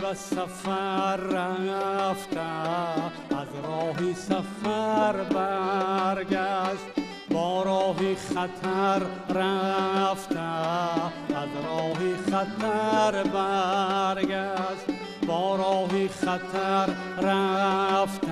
به سفر رفته، از راه سفر برگشت. با راه خطر رفته، از راه خطر برگشت. با راه خطر رفته،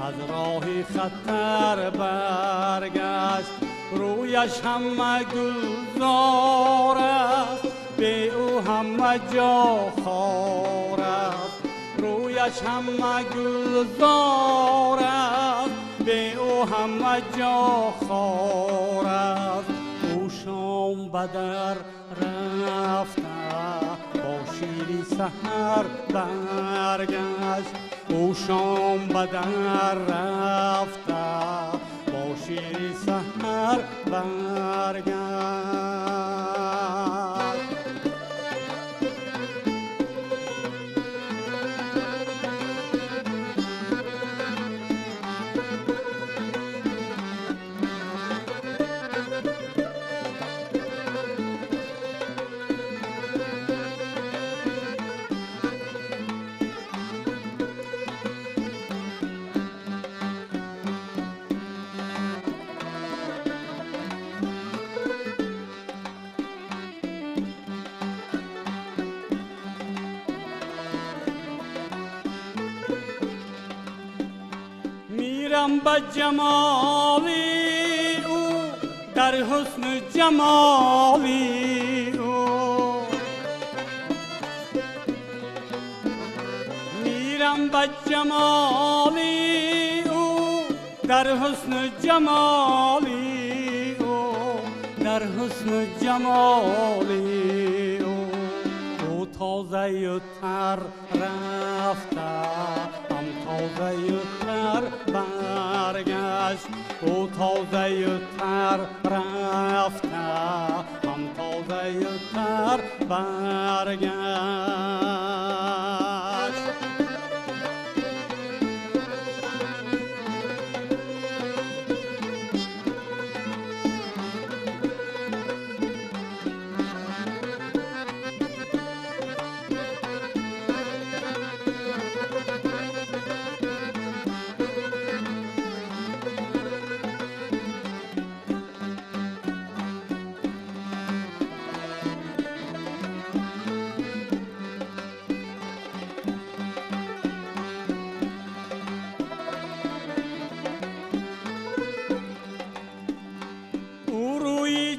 از راه خطر برگشت. رویش همه گلزار است، به او همه جا خار است. رویش همه گلزار است، به او همه جا خار است. او شام به در رفته، با شیری سحر برگشت. او شام به در رفته، با شیری سحر برگشت. میرم به جمالی او، در حسن جمالی او. میرم به جمالی او، در حسن جمالی او. در حسن جمالی او. او تازه و تر رفته، تازه و تر برگشت. او تازه و تر رفته، هم تازه و تر برگشت.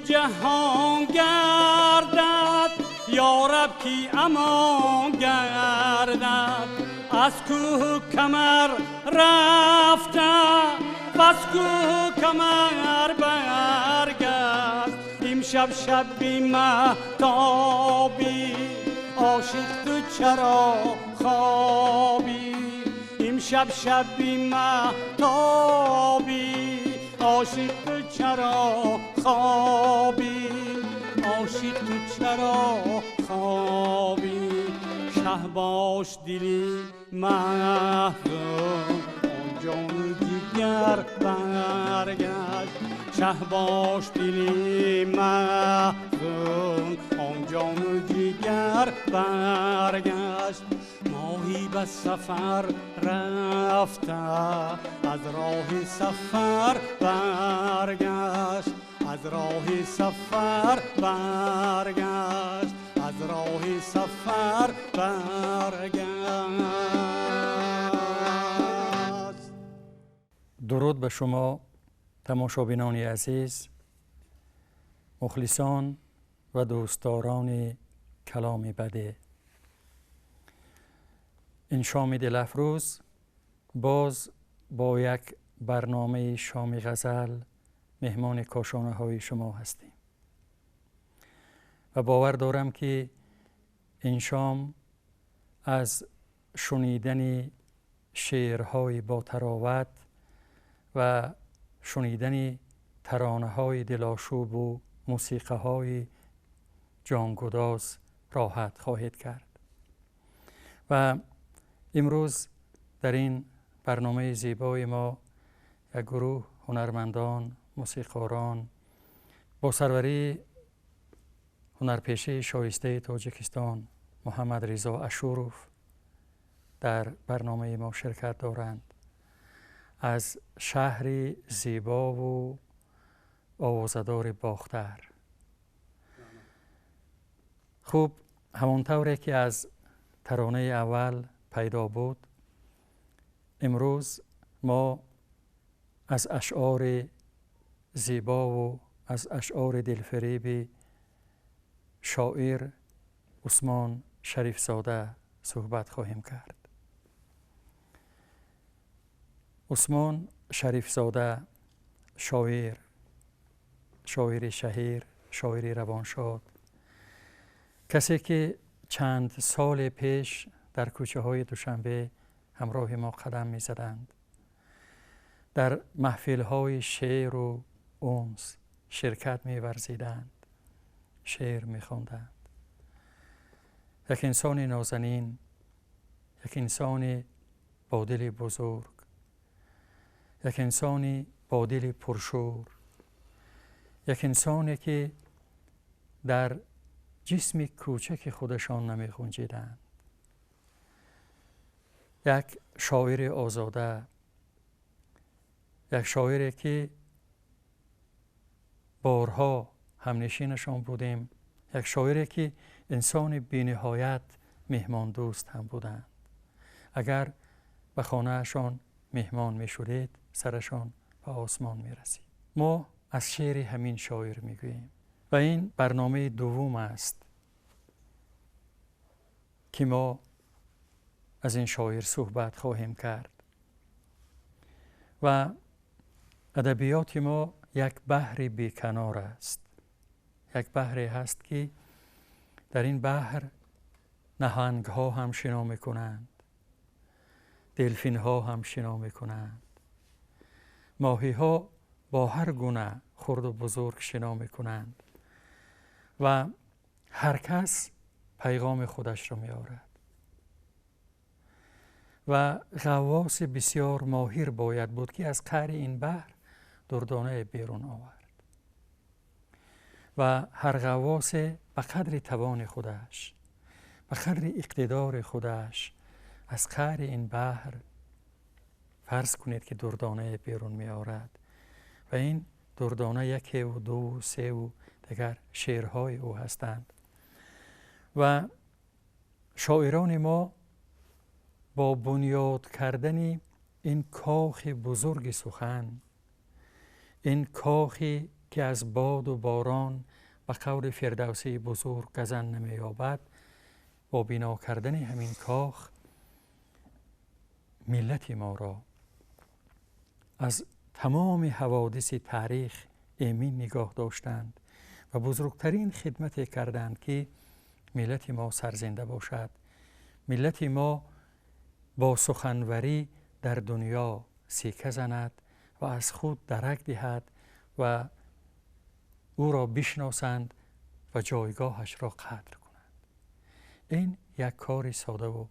جهان گردد یا رب کی امان گردد. از کوه کمر رفته و از کوه کمر برگشت. امشب شب بی مهتابی، عاشق تو چرا خوابی. امشب شب بی مهتابی، عاشق تو چرا خوابی. عاشق تو چرا خوابی. شهباش دلی محزون، آن جان جگر برگشت. شهباش دلی محزون، آن جان جگر برگشت. ماهی به سفر رفته، از راه سفر برگشت. از راه سفر برگشت، از راه سفر برگشت. درود به شما تماشابینان عزیز، مخلصان و دوستداران کلام بده. این شام دلفروز باز با یک برنامه شام غزل مهمان کاشانه های شما هستیم و باور دارم که این شام از شنیدن شعرهای با تراوت و شنیدن ترانه های دلاشوب و موسیقی های جانگداز راحت خواهید کرد. و امروز در این برنامه زیبای ما یک گروه هنرمندان، موسیقاران با سروری هنرپیشه شایسته تاجیکستان محمد رضا اشوروف در برنامه ما شرکت دارند. از شهری زیبا و آوازه‌دار باختر. خوب همانطوری که از ترانه اول پیدا بود، امروز ما از اشعار زیبا و از اشعار دلفریب شاعر عثمان شریف زاده صحبت خواهیم کرد. عثمان شریف زاده شاعر شهیر، شاعر روانشاد، کسی که چند سال پیش در کوچه های دوشنبه همراه ما قدم می زدند، در محفل های شعر و انس شرکت می ورزیدند، شعر می خواندند. یک انسان نازنین، یک انسان با دل بزرگ، یک انسانی با دل پرشور، یک انسانی که در جسم کوچک خودشان نمی گنجیدند. یک شاعر آزاده، یک شاعری که بارها همنشینشان بودیم، یک شاعری که انسان بی‌نهایت مهمان دوست هم بودند. اگر به خانهشان مهمان می شدید، سرشان به آسمان می رسید. ما از شعر همین شاعر می گوییم و این برنامه دوم است که ما از این شاعر صحبت خواهیم کرد. و ادبیات ما یک بحر بیکنار است. یک بحری هست که در این بحر نهنگ ها هم شنا می کنند، دلفین ها هم شنا می کنند، ماهی ها با هر گونه خرد و بزرگ شنا می کنند و هر کس پیغام خودش را می آورد و غواص بسیار ماهر باید بود که از قعر این بحر دردانه بیرون آورد و هر غواص به قدر توان خودش، به قدر اقتدار خودش از قعر این بحر فرض کنید که دردانه بیرون می آورد و این دردانه یکی و دو و سه و دیگر شعرهای او هستند. و شاعران ما با بنیاد کردن این کاخ بزرگ سخن، این کاخی که از باد و باران و قول فردوسی بزرگ گزن نمی یابد، با بنا کردن همین کاخ ملت ما را از تمام حوادث تاریخ ایمن نگاه داشتند و بزرگترین خدمت کردند که ملت ما سرزنده باشد، ملت ما با سخنوری در دنیا سیکه زند و از خود درک دهد و او را بشناسند و جایگاهش را قدر کنند. این یک کار ساده و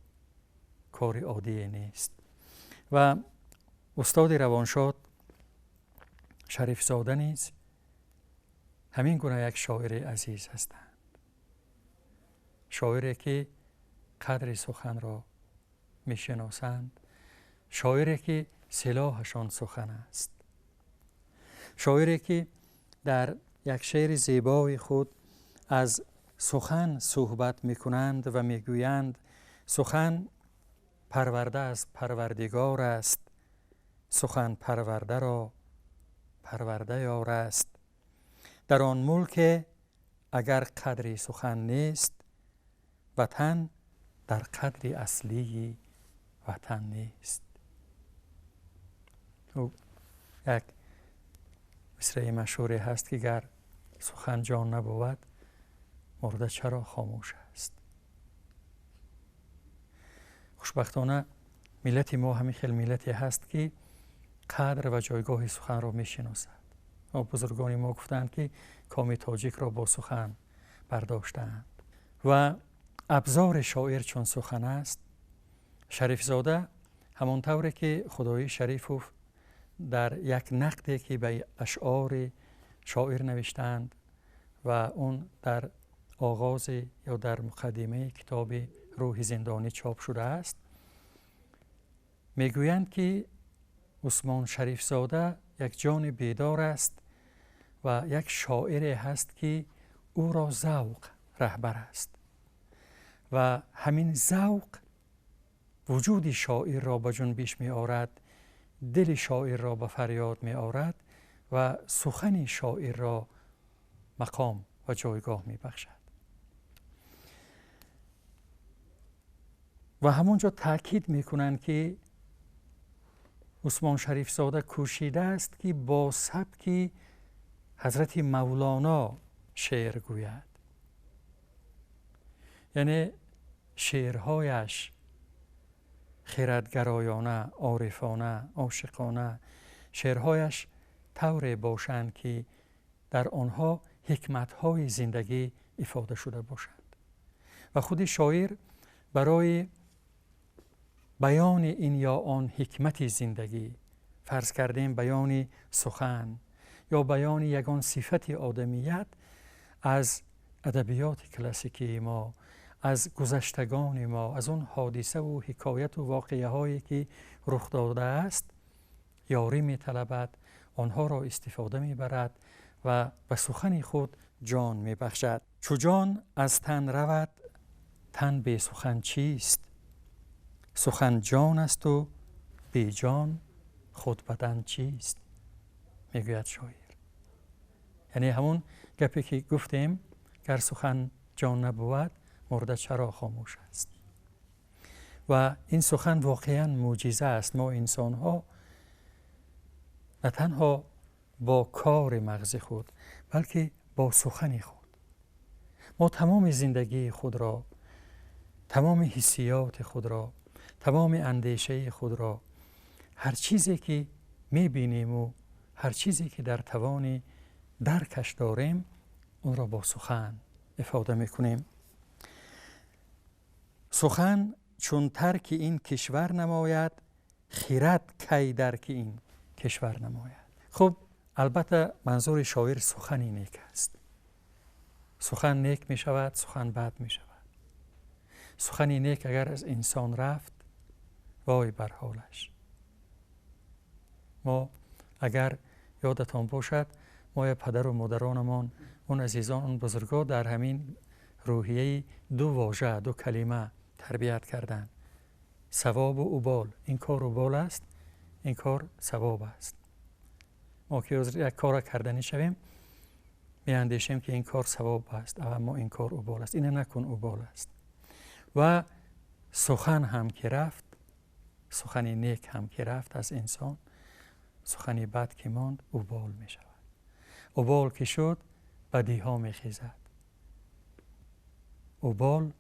کار عادی نیست و استاد روانشاد شریف زاده نیز همین گونه یک شاعر عزیز هستند، شاعری که قدر سخن را می شناسند، شاعری که سلاحشان سخن است، شاعری که در یک شعر زیبای خود از سخن صحبت می کنند و می گویند سخن پرورده از پروردگار است، سخن پرورده را پرورده یار است. در آن ملک اگر قدری سخن نیست، وطن در قدر اصلی وطن نیست. یک مصرع مشهوری هست که گر سخن جان نبود، مرده چرا خاموش است. خوشبختانه ملت ما همین خیلی ملتی هست که قدر و جایگاه سخن را می شناسد. بزرگان ما گفتند که کام تاجیک را با سخن برداشتند و ابزار شاعر چون سخن است. شریف زاده همانطوری که خدای شریفوف در یک نقدی که به اشعار شاعر نوشتند و اون در آغاز یا در مقدمه کتاب روح زندانی چاپ شده است، میگویند که عثمان شریف زاده یک جان بیدار است و یک شاعر هست که او را ذوق رهبر است و همین ذوق وجود شاعر را به جنبش می آورد، دل شاعر را به فریاد می آورد و سخن شاعر را مقام و جایگاه می بخشد. و همونجا تاکید می کنند که عثمان شریف زاده کوشیده است که با سبک حضرت مولانا شعر گوید. یعنی شعرهایش خردگرایانه، عارفانه، عاشقانه، شعرهایش طوری باشند که در آنها حکمت‌های زندگی افاده شده باشند. و خود شاعر برای بیان این یا آن حکمت زندگی، فرض کردیم بیان سخن یا بیان یگان صفت آدمیت، از ادبیات کلاسیکی ما، از گذشتگان ما، از اون حادثه و حکایت و واقعه هایی که رخ داده است یاری می طلبد، آنها را استفاده می برد و به سخن خود جان می بخشد. چو جان از تن رود، تن بی سخن چیست؟ سخن جان است و بی جان خود بدن چیست؟ میگوید شاعر. یعنی همون گپی که گفتیم، گر سخن جان نبود مرده چرا خاموش است. و این سخن واقعا معجزه است. ما انسان ها نه تنها با کار مغز خود بلکه با سخن خود ما تمام زندگی خود را، تمام حسیات خود را، تمام اندیشه خود را، هر چیزی که میبینیم و هر چیزی که در توان درکش داریم اون را با سخن افاده میکنیم. سخن چون ترک این کشور نماید، خرد کی درک این کشور نماید. خب البته منظور شاعر سخن نیک است. سخن نیک می شود، سخن بد می شود. سخن نیک اگر از انسان رفت، وای بر حالش. ما اگر یادتان باشد، ما پدر و مادرانمان، اون عزیزان، اون بزرگان در همین روحیه دو واژه، دو کلمه تربیت کردند: ثواب و وبال. این کار وبال است، این کار ثواب است. ما که یک کار کردنی شویم می اندیشیم که این کار ثواب است، اما این کار وبال است، این نکن وبال است. و سخن هم که رفت، سخن نیک هم که رفت از انسان، سخن بد که ماند وبال می شود. وبال که شد بدی ها می خیزد. وبال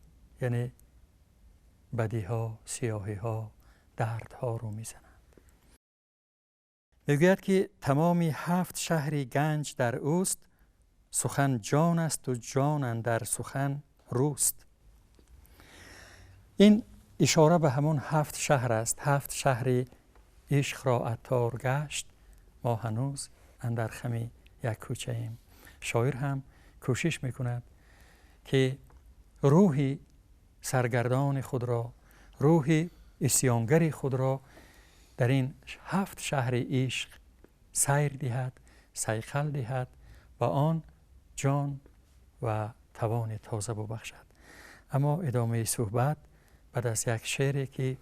یعنی بدی ها، سیاهی ها، درد ها رو می زنند. میگوید که تمام 7 شهر گنج در اوست، سخن جان است و جان اندر سخن روست. این اشاره به همون 7 شهر است. 7 شهر عشق را عطار گشت، ما هنوز اندر خم یک کوچه ایم. شاعر هم کوشش میکند که روح سرگردان خود را، روح اسیانگر خود را در این 7 شهر عشق سیر دهد، صیقل دهد و آن جان و توان تازه ببخشد. اما ادامه صحبت بعد از یک شعری که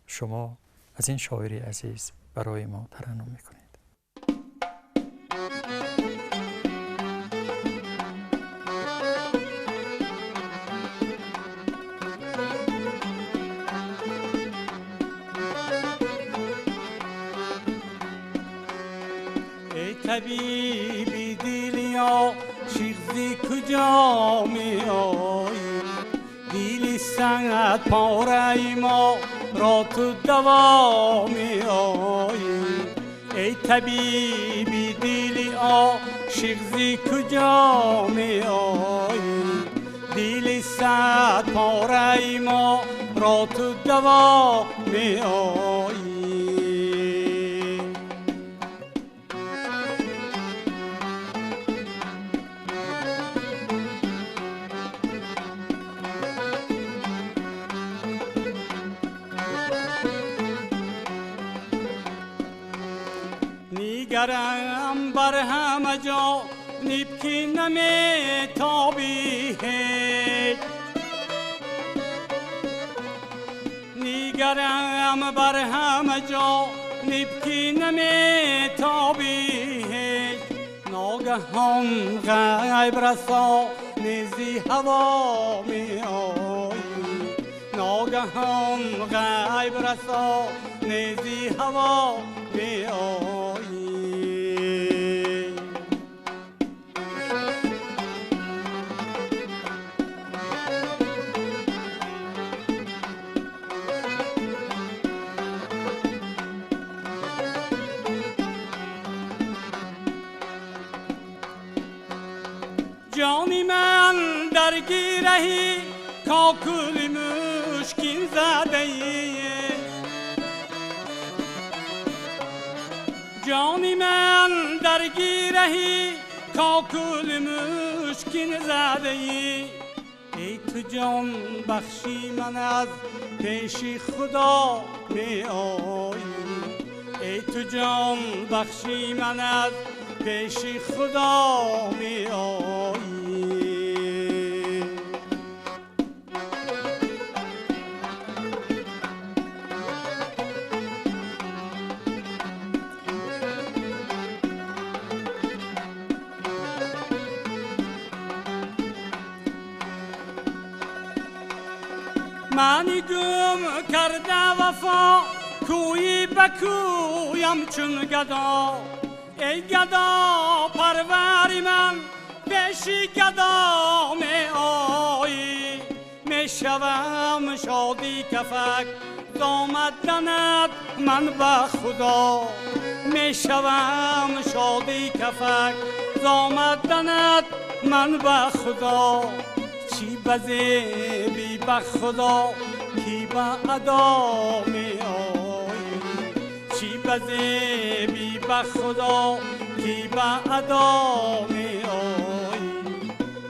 شما از این شاعر عزیز برای ما ترنم میکنید. ای طبیبی دلیا شیخزی کجا می آیی؟ دیلی سنگت پاره ما را تو دوا می آیی. ای طبیبی دلیا شیخزی کجا می آیی؟ دیلی سنگت پاره ما را تو دوا می آیی. نیگرم بر همه جا نیبکی نمی تابی نیگرم بر همه جا نیبکی نمی تابی ناگهان غیب رسا نیزی هوا می آیی ناگهان غیب رسا نیزی هوا می آیی جانی من درگیرهی کاکل مشکین زده ای جانی من درگیرهی کاکل مشکین زده ای ای تو جان بخشی من از پیش خدا می آیی ای تو جان بخشی من از پیش خدا می آیی منی گم کرده وفا کوی بکویم چون گدا ای گدا پروری من پیشی گدا می آیی می شوم شادی کفک دامدنت من به خدا می شوم شادی کفک دامدنت من به خدا چی بزیبی به خدا کی به ادا می آیی چی بزیبی به خدا کی به ادا می آیی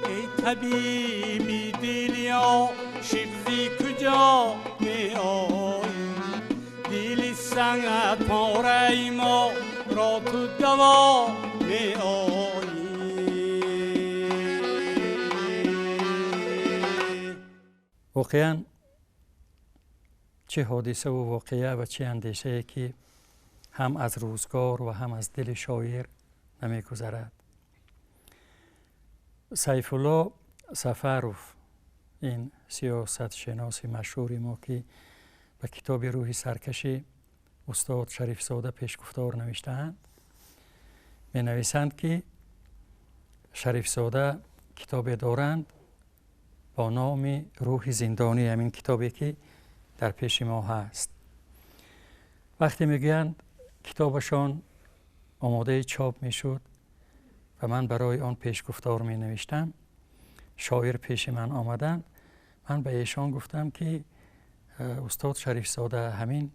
ای طبیبی دلیا شیخزی کجا می آیی دلی سنگت پاره ما را تو دوا می آیی واقعا چه حادثه و واقعه و چه اندیشه که هم از روزگار و هم از دل شاعر نمی‌گذرد. سیف الله سفروف این سیاست شناس مشهور ما که به کتاب روح سرکشی استاد شریف زاده پیشگفتار نوشته‌اند می نویسند که شریف زاده کتاب دارند با نام روح زندانی همین کتابی که در پیش ما هست. وقتی میگویند کتابشان آماده چاپ میشد و من برای آن پیشگفتار می نوشتم شاعر پیش من آمدند من به ایشان گفتم که استاد شریف زاده همین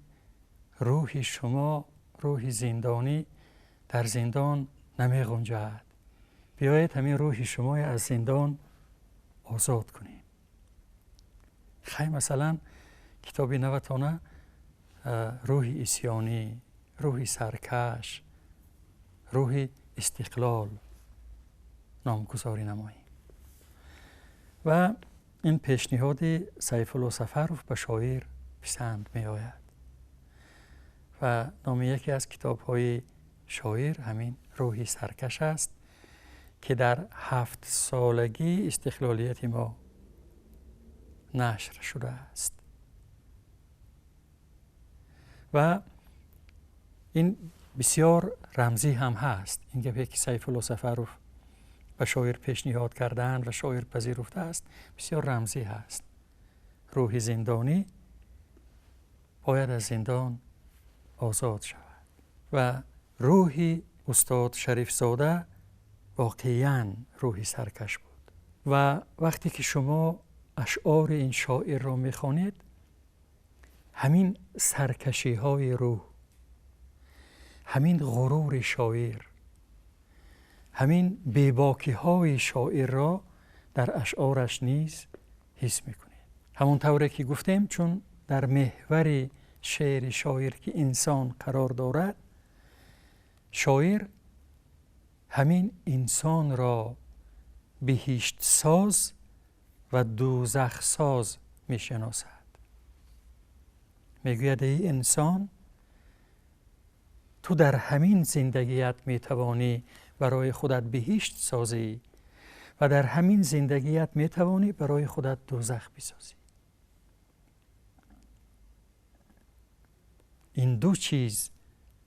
روح شما روح زندانی در زندان نمی گنجد بیایید همین روح شما از زندان آزاد کنیم. خیلی مثلا کتابی نوتانه روح اسیانی روح سرکش روح استقلال نامگذاری نماییم و این پیشنهاد سیف الله سفروف به شاعر پسند می آید و نام یکی از کتاب های شاعر همین روح سرکش است که در 7 سالگی استقلالیت ما نشر شده است و این بسیار رمزی هم هست. این گپی که سیف الله سفروف به شاعر پیشنهاد کردند و شاعر پذیرفته است بسیار رمزی هست. روح زندانی باید از زندان آزاد شود و روح استاد شریف زاده واقعاً روح سرکش بود و وقتی که شما اشعار این شاعر را میخوانید همین سرکشی های روح همین غرور شاعر همین بیباکی های شاعر را در اشعارش نیز حس میکنید. همون طوری که گفتیم چون در محور شعر شاعر که انسان قرار دارد شاعر همین انسان را بهشت ساز و دوزخ ساز می شناسد. میگوید ای انسان، تو در همین زندگیت می توانی برای خودت بهشت سازی و در همین زندگیت می توانی برای خودت دوزخ بسازی. این دو چیز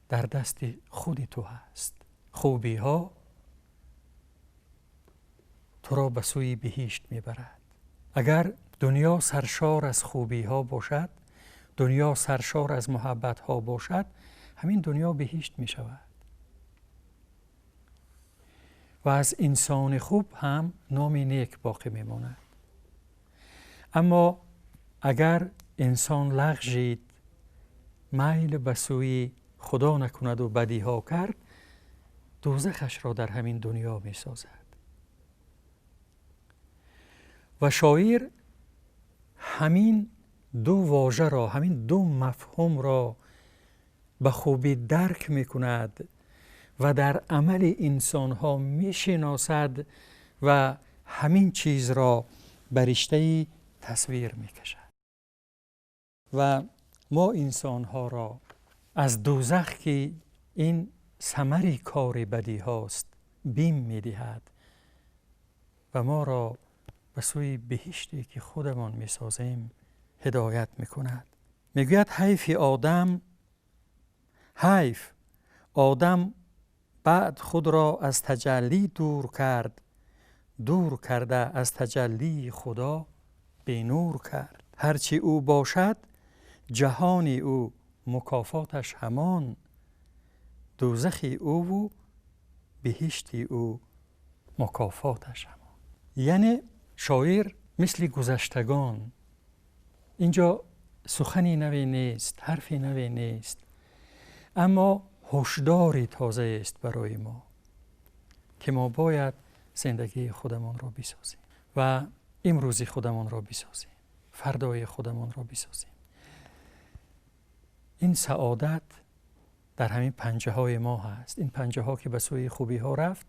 در دست خود تو هست. خوبی ها تو را به سوی بهشت می برد. اگر دنیا سرشار از خوبی ها باشد، دنیا سرشار از محبت ها باشد، همین دنیا بهشت می شود. و از انسان خوب هم نام نیک باقی می ماند. اما اگر انسان لغزید، میل به سوی خدا نکند و بدی ها کرد، دوزخش را در همین دنیا می سازد. و شاعر همین دو واژه را، همین دو مفهوم را به خوبی درک می کند و در عمل انسان ها می شناسد و همین چیز را به رشته تصویر می کشد. و ما انسان ها را از دوزخ که این ثمر کار بدی هاست بیم می دهد و ما را به سوی بهشتی که خودمان می سازیم هدایت می کند. می گوید حیف آدم بعد خود را از تجلی دور کرد، دور کرده از تجلی خدا به نور کرد. هرچی او باشد جهانی او، مکافاتش همان، دوزخی او و بهشتی او، مکافاتش همان. یعنی شاعر مثل گذشتگان، اینجا سخنی نوی نیست، حرفی نوی نیست، اما هشداری تازه است برای ما که ما باید زندگی خودمان را بسازیم و امروزی خودمان را بسازیم، فردای خودمان را بسازیم. این سعادت در همین پنجه های ما هست. این پنجه ها که به سوی خوبی ها رفت،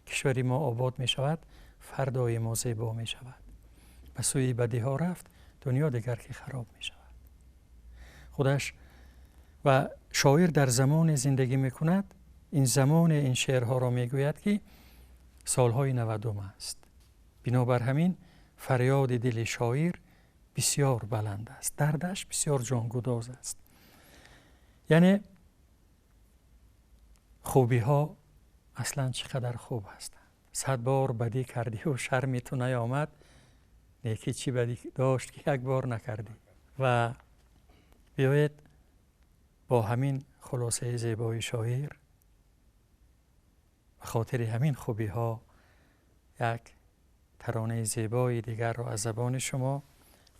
کشوری ما آباد می شود، فردای ما زیبا می شود. به سوی بدی ها رفت، دنیا دیگر که خراب می شود. خودش و شاعر در زمان زندگی می کند، این زمان این شعرها را می گوید که سالهای 90 است. بنابر همین فریاد دل شاعر بسیار بلند است، دردش بسیار جانگداز است. یعنی خوبی ها اصلا چقدر خوب هستند. 100 بار بدی کردی و شرمی تو نیامد، نیکی چی بدی داشت که یک بار نکردی. و بیایید با همین خلاصه زیبای شاعر به خاطر همین خوبی ها یک ترانه زیبای دیگر را از زبان شما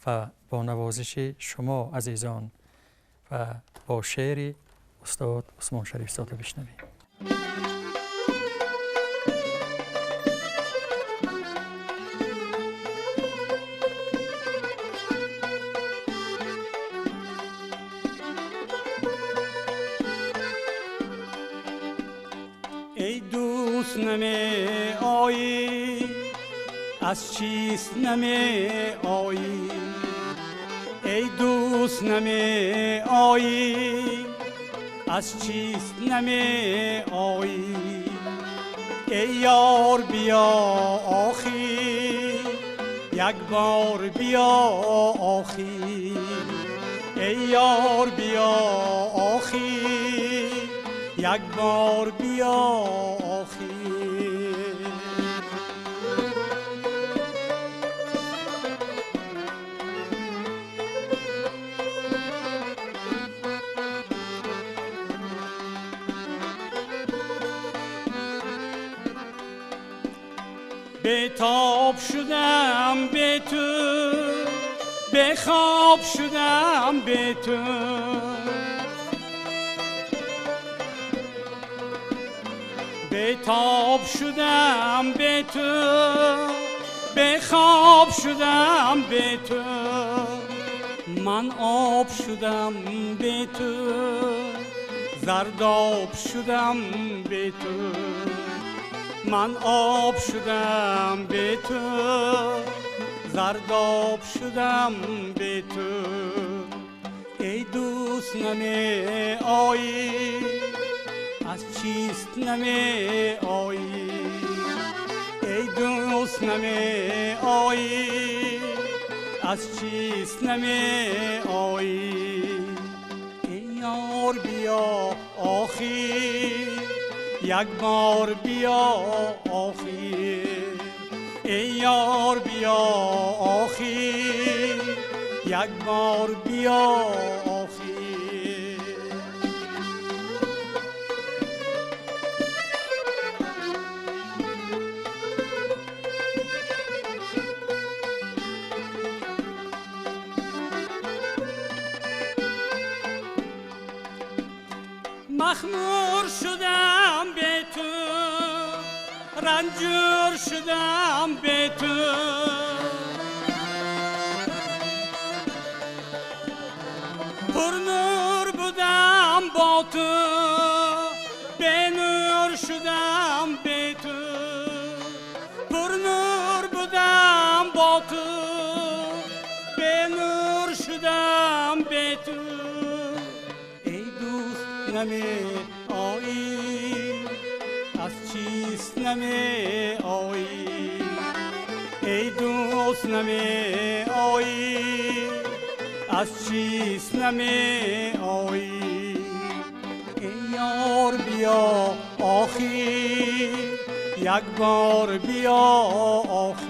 و با نوازش شما عزیزان و با شعر استاد عثمان شریف زاده بشنویم. ای دوست نمی آیی، از چیست نمی آیی؟ ای دوست نمی آیی، از چیست نمی آیی؟ ای یار بیا آخی، یک بار بیا آخی. ای یار بیا آخی، یک بار بیا آخی. بیتاب شدم به تو، به خواب شدم به تو. بیتاب شدم به تو، به خواب شدم به تو. من آب شدم به تو، ز زرداب شدم به تو، من آب شدم به تو، زرداب شدم به تو. ای دوست نمی آیی، از چیست نمی آیی؟ ای دوست نمی آیی، از چیست نمی آیی؟ ای یار بیا آخر، یک بار بیا آخر. ای یار بیا آخر، یک بار بیا آخر. مخمور شدم به تو، رنجور شدم به تو، پر نور بودم با تو، به نور شدم به تو. پر نور بودم با تو، به نور شدم به تو. ای دوست نمی آیی، از چیست نمی آیی؟ ای دوست نمی آیی، از چیست نمی آیی؟ ای یار بیا آخر، یک بار بیا آخر.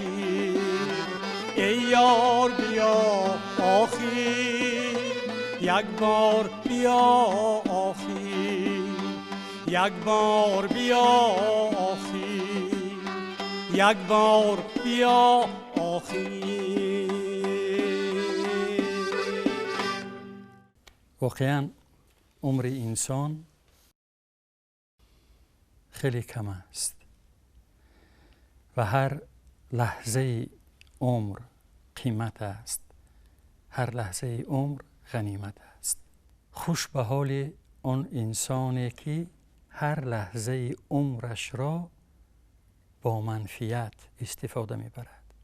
ای یار بیا آخر، یک بار بیا آخر. یک بار بیا آخر، یک بار بیا آخر. واقعا عمر انسان خیلی کم است و هر لحظه عمر قیمت است، هر لحظه عمر غنیمت است. خوش به حال آن انسانی که هر لحظه عمرش را با منفیت استفاده میبرد.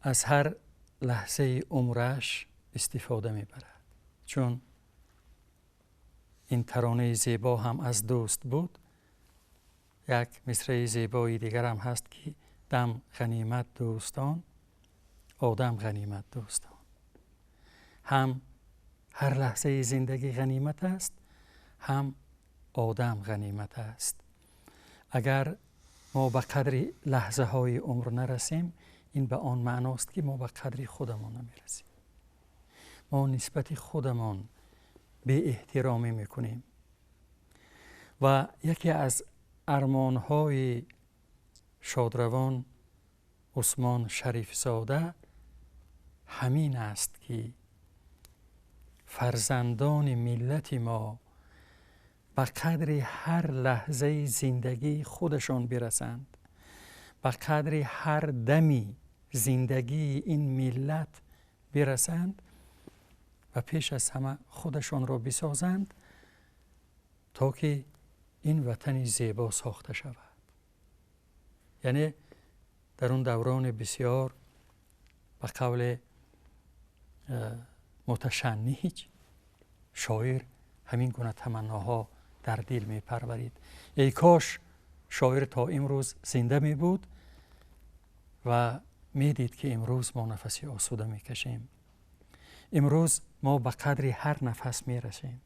از هر لحظه عمرش استفاده میبرد. چون این ترانه زیبا هم از دوست بود. یک مصرع زیبایی دیگر هم هست که دم غنیمت دوستان، آدم غنیمت دوستان. هم هر لحظه زندگی غنیمت است، هم آدم غنیمت است. اگر ما به قدر لحظه های عمر نرسیم، این به آن معناست که ما به قدر خودمان نمیرسیم. ما نسبت خودمان به احترامی میکنیم. و یکی از ارمانهای شادروان عثمان شریف زاده همین است که فرزندان ملت ما به قدر هر لحظه زندگی خودشان برسند، به قدر هر دمی زندگی این ملت برسند و پیش از همه خودشان را بسازند تا که این وطن زیبا ساخته شود. یعنی در اون دوران بسیار به قول متشنج شاعر همین گونه تمناها در دل می پرورید. ای کاش شاعر تا امروز زنده می بود و می دید که امروز ما نفسی آسوده می کشیم. امروز ما به قدر هر نفس می رسیم.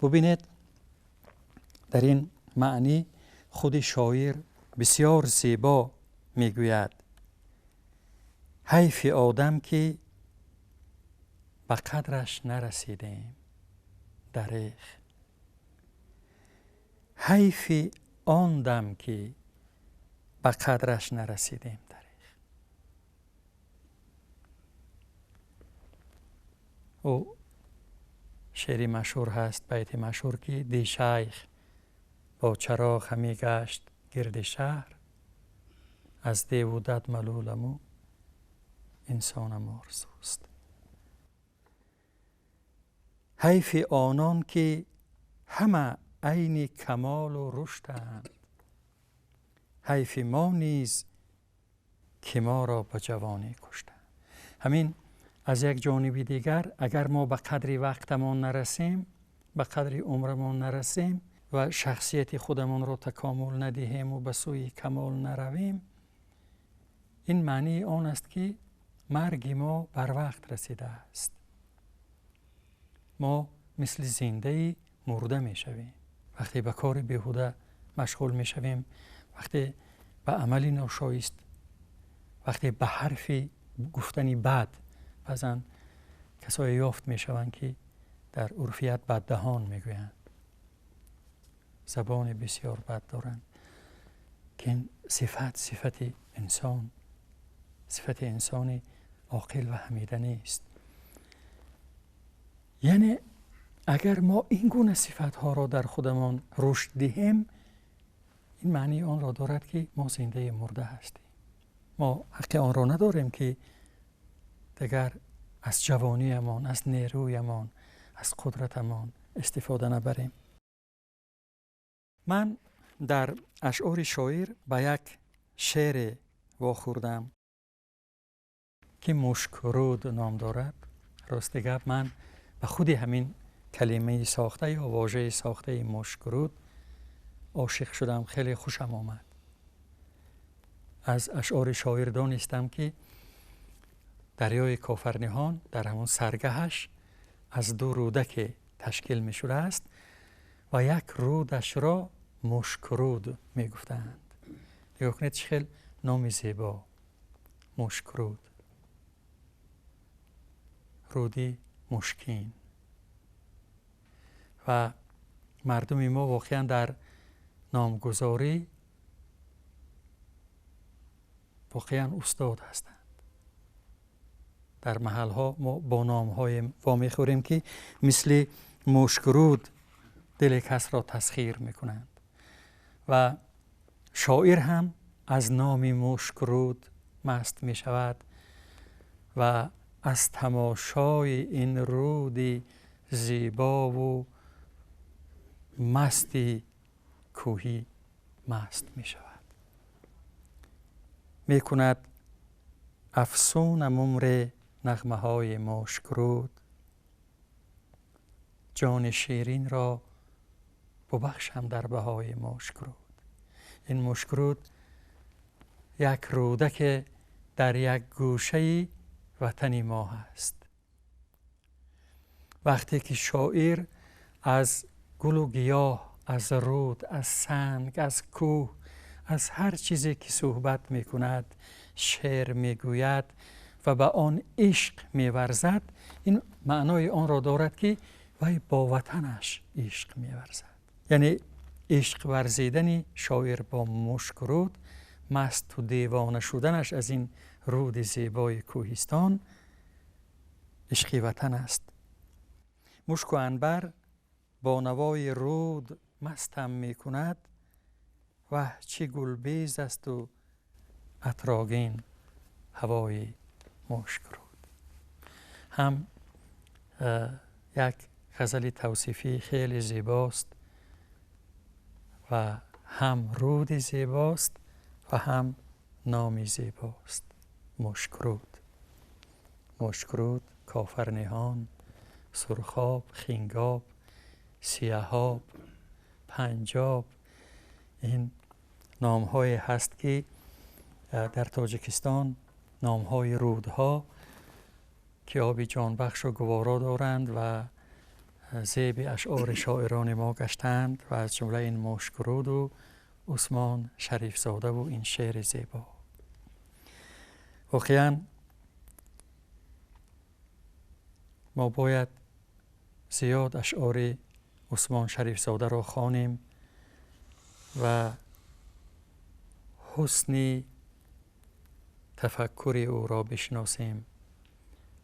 ببینید در این معنی خود شاعر بسیار زیبا می گوید: حیف آدم که به قدرش نرسیدیم دریغ، حیف آن دم که به قدرش نرسیدیم دریغ. او شعری مشهور هست، بیت مشهور که دی شیخ با چراغ همی گشت گرد شهر، از دیو و دد ملولمو انسانم آرزوست. حیف آنان که همه عین کمال و رشدند، حیف ما نیز که ما را به جوانی کشتند. همین از یک جانب دیگر اگر ما به قدر وقتمان نرسیم، به قدر عمرمان نرسیم و شخصیت خودمان را تکامل ندهیم و به سوی کمال نرویم، این معنی آن است که مرگ ما بر وقت رسیده است. ما مثل زنده مرده می شویم وقتی به کار بیهوده مشغول می شویم، وقتی به عملی ناشایست، وقتی به حرفی گفتنی بد. بعضا کسایی یافت می شوند که در عرفیت بددهان می گویند، زبان بسیار بد دارند که این صفت انسان، صفت انسانی عاقل و حمیدنی است. یعنی اگر ما این گونه صفت ها را در خودمان رشد دهیم، این معنی آن را دارد که ما زنده مرده هستیم. ما حق آن را نداریم که دیگر از جوانیمان، از نیرویمان، از قدرتمان استفاده نبریم. من در اشعار شاعر به یک شعر واخوردم که مشکرود نام دارد. راست گپ من به خود همین کلمه ساخته یا واژه ساخته مشکرود عاشق شدم، خیلی خوشم آمد. از اشعار شاعر دانستم که دریای کافرنهان در همون سرگهش از دو رودک تشکیل می شده است و یک رودش را مشکرود می گفتند. نگاه کنید چه خیلی نام زیبا، مشکرود، رودی مشکین. و مردم ما واقعا در نامگذاری واقعا استاد هستند. در محل ها ما با نام های وامی خوریم که مثل مشکرود دل کس را تسخیر می کنند و شاعر هم از نام مشکرود مست می شود و از تماشای این رودی زیبا و مستی کوهی مست می شود. می کند افسونم عمر نغمه های مشکرود، جان شیرین را ببخشم در بهای مشکرود. این مشکرود یک رودک در یک گوشه وطن ما هست. وقتی که شاعر از گل و گیاه، از رود، از سنگ، از کوه، از هر چیزی که صحبت می کند، شعر می گوید و به آن عشق می ورزد، این معنای آن را دارد که وی با وطنش عشق می ورزد. یعنی عشق ورزیدن شاعر با مشکرود، مست و دیوانه شدنش از این رود زیبای کوهستان، عشق وطن است. مشک و عنبر با نوای رود مستم می کند، و چه گلبیز است و عطرآگین هوای مشکرود. هم یک غزل توصیفی خیلی زیباست و هم رود زیباست و هم نامی زیباست، مشکرود. مشکرود، کافرنهان، سرخاب، خینگاب، سیاهاب، پنجاب، این نام های هست که در تاجیکستان نام های رودها که آبی جانبخش و گوارا دارند و زیب اشعار شاعران ما گشتند و از جمله این مشکرود و عثمان شریف زاده و این شعر زیبا. واقعا ما باید زیاد اشعار عثمان شریف زاده را خوانیم و حسن تفکر او را بشناسیم،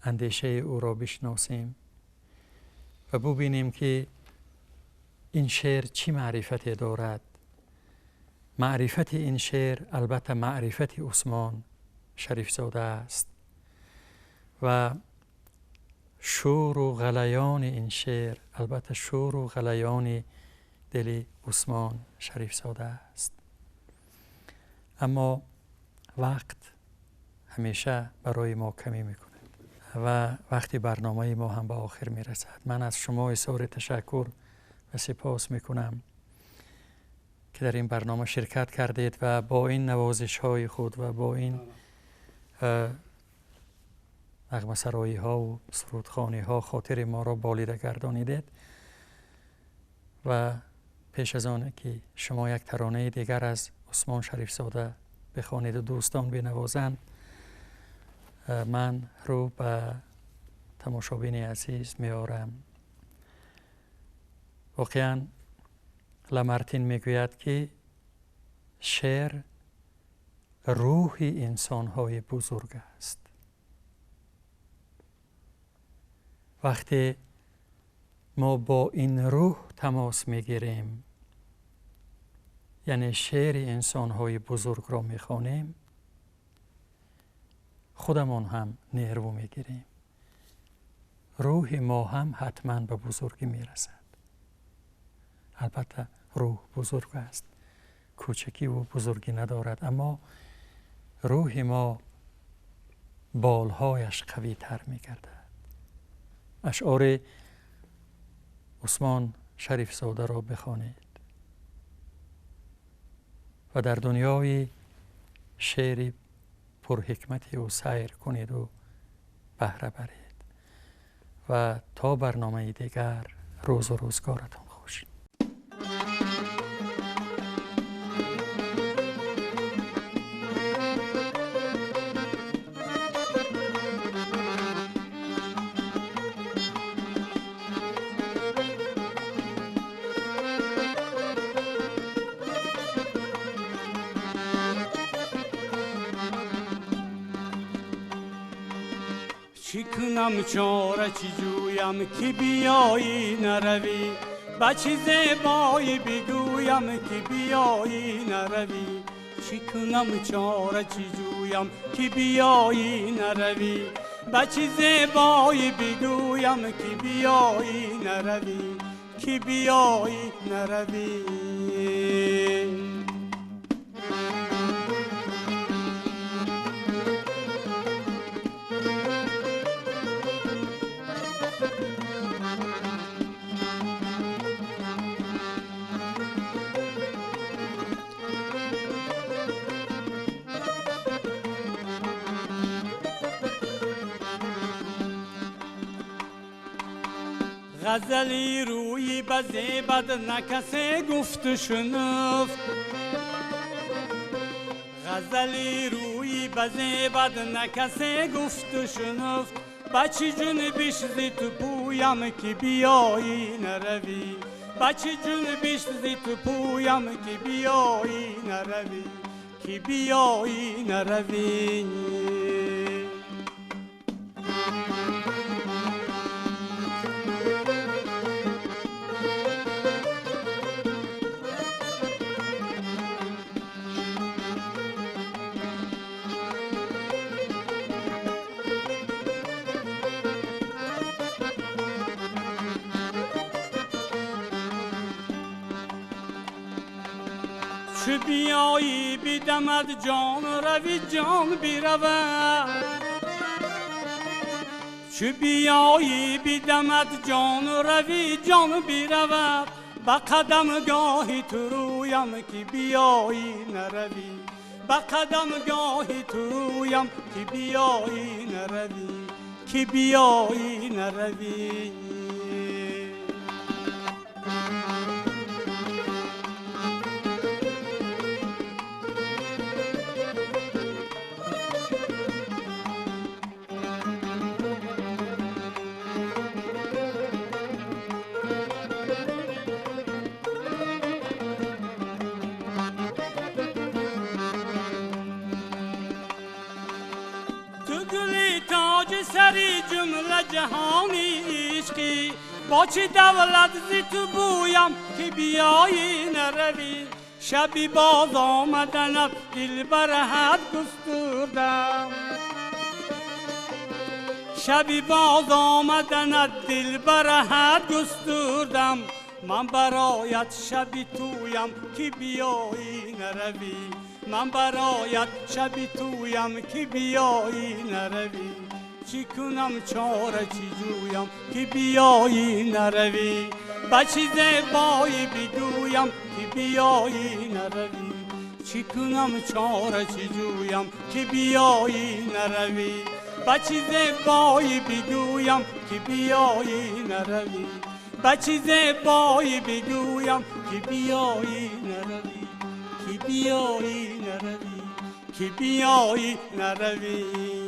اندیشه او را بشناسیم و ببینیم که این شعر چی معرفتی دارد. معرفت این شعر البته معرفت عثمان شریف زاده است و شور و غلیان این شعر البته شور و غلیان دل عثمان شریف زاده است. اما وقت همیشه برای ما کمی میکنه و وقتی برنامه ما هم به آخر میرسد. من از شما اظهار تشکر و سپاس میکنم که در این برنامه شرکت کردید و با این نوازش های خود و با این نغمه سرایی ها و سرودخوانی ها خاطر ما را بالیده گردانیدید. و پیش از آن که شما یک ترانه دیگر از عثمان شریف زاده بخوانید و دوستان بنوازند، من رو به تماشابین عزیز میارم. واقعا لامارتین میگوید که شعر روح انسان‌های بزرگ است. وقتی ما با این روح تماس میگیریم، یعنی شعر انسان‌های بزرگ را میخوانیم، خودمان هم نیرو میگیریم. روح ما هم حتما به بزرگی میرسد. البته روح بزرگ است، کوچکی و بزرگی ندارد، اما روح ما بالهایش قوی تر میگردد. اشعار عثمان شریف زاده را بخوانید و در دنیای شعر پر حکمتی و سیر کنید و بهره برید. و تا برنامه دیگر، روز و روزگارتان خوش. چی کنم چاره چی جویم که بیایی نروی، با چی زیبایی بگویم که بیایی نروی. چی کنم چاره چی جویم که بیایی نروی، با چی زیبایی بگویم که بیایی نروی، که بیایی نروی. غزلی روی بزیبد نکسی گفت شنفت، غزلی روی بزیبد نکسی گفت شنفت. بچه جون بیش زی تو پویم که بیایی نروی، بچه جون بیش زی تو پویم که بیایی نروی، که بیایی نروی. چو بیایی بیدمد جان روی جان بیرود، چو بیایی بیدمد جان روی جان بیرود. با قدم گاهی تو رویم که بیایی نروی، با قدم گاهی تو رویم که بیایی نروی، که بیایی نروی. سری جمله جهانی عشقی، با چه دولت زی تو بویم که بیایی نروی. شبی باز آمدنت دل بر حد گستردم، شبی باز آمدنت دل برهت گستردم، من برایت شبی تویم که بیایی نروی، من برایت شبی تویم که بیایی نروی، چی کنم چاره چی جویم که بیایی نروی، با چیز بایی بگویم که بیایی نروی، چی کنم چاره چی جویم که بیایی نروی، با چیز بایی بگویم که بیایی نروی، با چیز بایی بگویم که بیایی نروی، که بیایی نروی، که بیایی نروی.